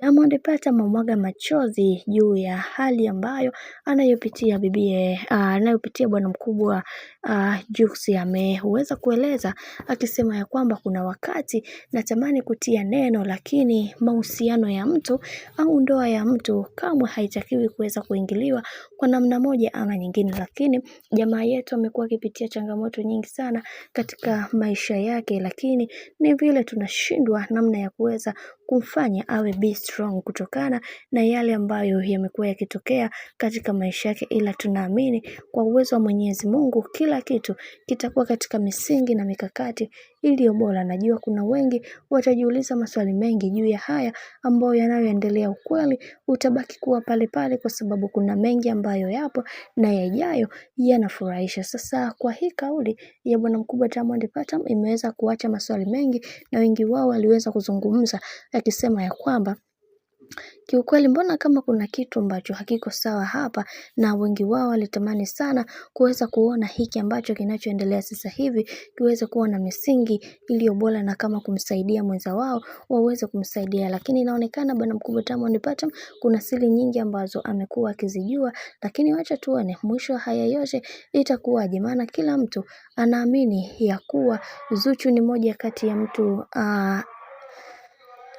Diamond Platnumz amemwaga machozi juu ya hali ambayo anayopitia anayopitia bwana mkubwa Jux. Ameweza kueleza akisema ya kwamba kuna wakati natamani kutia neno, lakini mahusiano ya mtu au ndoa ya mtu kamwe haitakiwi kuweza kuingiliwa kwa namna moja ama nyingine. Lakini jamaa yetu amekuwa akipitia changamoto nyingi sana katika maisha yake, lakini ni vile tunashindwa namna ya kuweza kumfanya awe be strong kutokana na yale ambayo yamekuwa yakitokea katika maisha yake, ila tunaamini kwa uwezo wa Mwenyezi Mungu kila kitu kitakuwa katika misingi na mikakati iliyo bora. Najua kuna wengi watajiuliza maswali mengi juu ya haya ambayo yanayoendelea. Ukweli utabaki kuwa pale pale kwa sababu kuna mengi ambayo yapo na yajayo yanafurahisha. Sasa kwa hii kauli ya bwana mkubwa Diamond Platnumz imeweza kuacha maswali mengi, na wengi wao waliweza kuzungumza akisema ya kwamba kiukweli mbona kama kuna kitu ambacho hakiko sawa hapa, na wengi wao walitamani sana kuweza kuona hiki ambacho kinachoendelea sasa hivi kiweze kuwa na misingi iliyo bora, na kama kumsaidia mwenza wao waweze kumsaidia. Lakini inaonekana bwana mkubwa Diamond Platnumz kuna siri nyingi ambazo amekuwa akizijua, lakini wacha tuone mwisho haya yote itakuwaje, maana kila mtu anaamini ya kuwa Zuchu ni moja kati ya mtu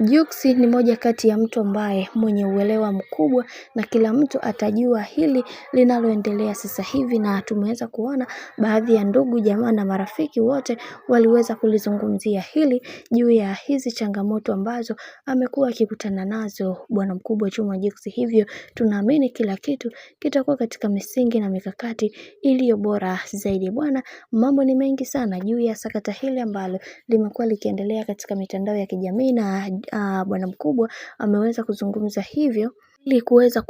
Jux ni moja kati ya mtu ambaye mwenye uelewa mkubwa, na kila mtu atajua hili linaloendelea sasa hivi. Na tumeweza kuona baadhi ya ndugu jamaa na marafiki wote waliweza kulizungumzia hili juu ya hizi changamoto ambazo amekuwa akikutana nazo bwana mkubwa Juma Jux. Hivyo tunaamini kila kitu kitakuwa katika misingi na mikakati iliyo bora zaidi. Bwana, mambo ni mengi sana juu ya sakata hili ambalo limekuwa likiendelea katika mitandao ya kijamii, na bwana mkubwa ameweza kuzungumza hivyo ili kuweza